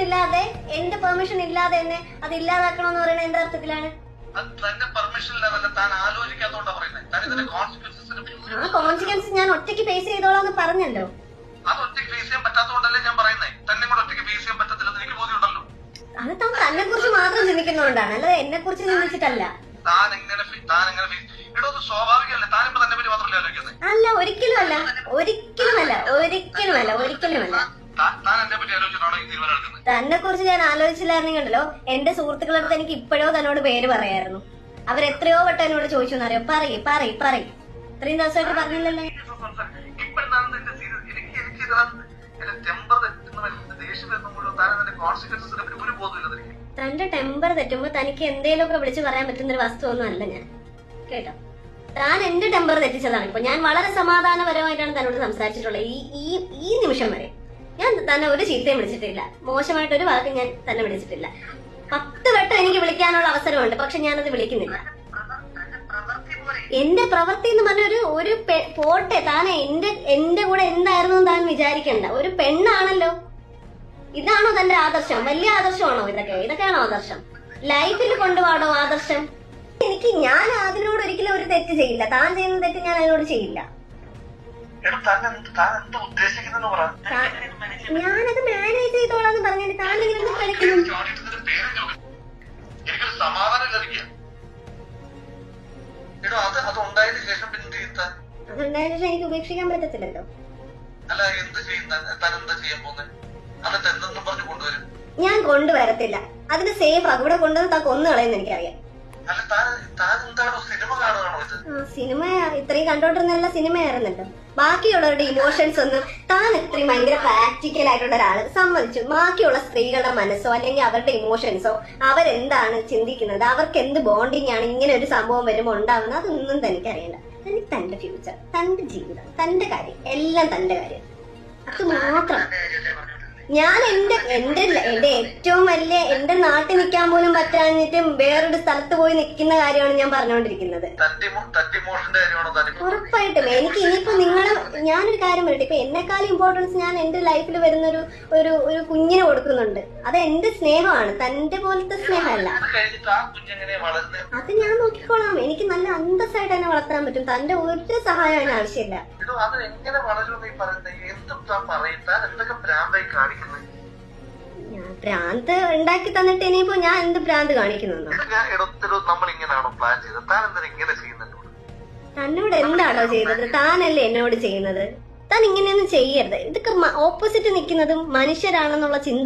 ഇല്ലാതെ എന്റെ പെർമിഷൻ ഇല്ലാതെ എന്നെ അത് ഇല്ലാതാക്കണമെന്ന് പറയുന്നത് എന്റെ അർത്ഥത്തിലാണ്. ആ കോൺസിക്വൻസ് ഞാൻ ഒറ്റയ്ക്ക് ഫേസ് ചെയ്തോളാന്ന് പറഞ്ഞല്ലോ. അത് താൻ തന്നെ കുറിച്ച് മാത്രം ചിന്തിക്കുന്നതുകൊണ്ടാണ്, അല്ലാതെ എന്നെ കുറിച്ച് ചിന്തിച്ചിട്ടല്ല. അല്ല, ഒരിക്കലുമല്ല, ഒരിക്കലുമല്ല, ഒരിക്കലുമല്ല, ഒരിക്കലുമല്ല. തന്നെ കുറിച്ച് ഞാൻ ആലോചിച്ചില്ലായിരുന്നെങ്കിലോ എന്റെ സുഹൃത്തുക്കളുടെ അടുത്ത് എനിക്ക് ഇപ്പോഴോ തന്നോട് പേര് പറയായിരുന്നു. അവരെത്രയോ വട്ടം എന്നോട് ചോദിച്ചു എന്നറിയോ. പറയും ഇത്രയും ദിവസമായിട്ട് പറഞ്ഞില്ലല്ലോ. തന്റെ ടെമ്പർ തെറ്റുമ്പോ തനിക്ക് എന്തേലുമൊക്കെ വിളിച്ചു പറയാൻ പറ്റുന്ന ഒരു വസ്തുവൊന്നും അല്ല ഞാൻ, കേട്ടോ. താൻ എന്റെ ടെമ്പർ തെറ്റിച്ചതാണ്. ഇപ്പൊ ഞാൻ വളരെ സമാധാനപരമായിട്ടാണ് തന്നോട് സംസാരിച്ചിട്ടുള്ളത്. ഈ നിമിഷം വരെ ഞാൻ തന്നെ ഒരു ചീത്തയും വിളിച്ചിട്ടില്ല, മോശമായിട്ടൊരു വാക്ക് ഞാൻ തന്നെ വിളിച്ചിട്ടില്ല. 10 വട്ടം എനിക്ക് വിളിക്കാനുള്ള അവസരമുണ്ട്, പക്ഷെ ഞാനത് വിളിക്കുന്നില്ല. എന്റെ പ്രവൃത്തി എന്ന് പറഞ്ഞ ഒരു പോട്ടെ, താൻ എന്റെ കൂടെ എന്തായിരുന്നു താൻ വിചാരിക്കണ്ട. ഒരു പെണ്ണാണല്ലോ. ഇതാണോ തന്റെ ആദർശം? വലിയ ആദർശമാണോ ഇതൊക്കെയാണോ ആദർശം? ലൈഫിൽ കൊണ്ടുപോകണോ ആദർശം? ഞാൻ അതിനോട് ഒരിക്കലും ഒരു തെറ്റ് ചെയ്യില്ല. താൻ ചെയ്യുന്ന തെറ്റ് ഞാൻ അതിനോട് ചെയ്യില്ല. ഞാനത് മാനേജ് ചെയ്തോളാന്ന് പറഞ്ഞിട്ട് താൻ ഇങ്ങനെ കളിക്കുന്നു. അതുണ്ടായതിനു ശേഷം എനിക്ക് ഉപേക്ഷിക്കാൻ പറ്റത്തില്ലല്ലോ. ഞാൻ കൊണ്ടുവരത്തില്ല. അതിന് സേഫ് ഇവിടെ കൊണ്ടുവന്ന് താൻ കൊന്നു കളയെന്ന് എനിക്കറിയാം. സിനിമ ഇത്രയും കണ്ടോണ്ടിരുന്നല്ല സിനിമയായിരുന്നല്ലോ. ബാക്കിയുള്ളവരുടെ ഇമോഷൻസ് ഒന്നും താൻ ഇത്രയും ഭയങ്കര പ്രാക്ടിക്കൽ ആയിട്ടുള്ള ഒരാള് സമ്മതിച്ചു. ബാക്കിയുള്ള സ്ത്രീകളുടെ മനസ്സോ അല്ലെങ്കിൽ അവരുടെ ഇമോഷൻസോ അവരെന്താണ് ചിന്തിക്കുന്നത്, അവർക്ക് എന്ത് ബോണ്ടിങ് ആണ് ഇങ്ങനെ ഒരു സംഭവം വരുമ്പോൾ ഉണ്ടാവുന്നത്, അതൊന്നും തനിക്കറിയണ്ട. തനിക്ക് തന്റെ ഫ്യൂച്ചർ, തന്റെ ജീവിതം, തന്റെ കാര്യം, എല്ലാം തന്റെ കാര്യം, അത് മാത്രം. ഞാൻ എന്റെ ഏറ്റവും വലിയ എന്റെ നാട്ടിൽ നിൽക്കാൻ പോലും പറ്റാഞ്ഞിട്ട് വേറൊരു സ്ഥലത്ത് പോയി നിൽക്കുന്ന കാര്യമാണ് ഞാൻ പറഞ്ഞുകൊണ്ടിരിക്കുന്നത്. ഉറപ്പായിട്ടും എനിക്ക് ഇനിയിപ്പോ ഞാനൊരു കാര്യം പറയട്ടെ, ഇപ്പൊ എന്നെക്കാളും ഇമ്പോർട്ടൻസ് ഞാൻ എന്റെ ലൈഫിൽ വരുന്ന ഒരു കുഞ്ഞിനെ കൊടുക്കുന്നുണ്ട്. അത് എന്റെ സ്നേഹമാണ്, തന്റെ പോലത്തെ സ്നേഹമല്ല. അത് ഞാൻ നോക്കിക്കോളാം. എനിക്ക് നല്ല അന്തസ്സായിട്ട് തന്നെ വളർത്താൻ പറ്റും. തന്റെ ഒരു സഹായം അതിന് ആവശ്യമില്ല. ഭ്രാന്ത് ഉണ്ടാക്കി തന്നിട്ട് ഇനിയിപ്പോ ഞാൻ എന്ത് ഭ്രാന്ത് കാണിക്കുന്നു? തന്നോട് എന്താണോ ചെയ്തത്? താനല്ലേ എന്നോട് ചെയ്യുന്നത്. താൻ ഇങ്ങനെയൊന്നും ചെയ്യരുത്. ഇതൊക്കെ ഓപ്പോസിറ്റ് നിൽക്കുന്നതും മനുഷ്യരാണെന്നുള്ള ചിന്ത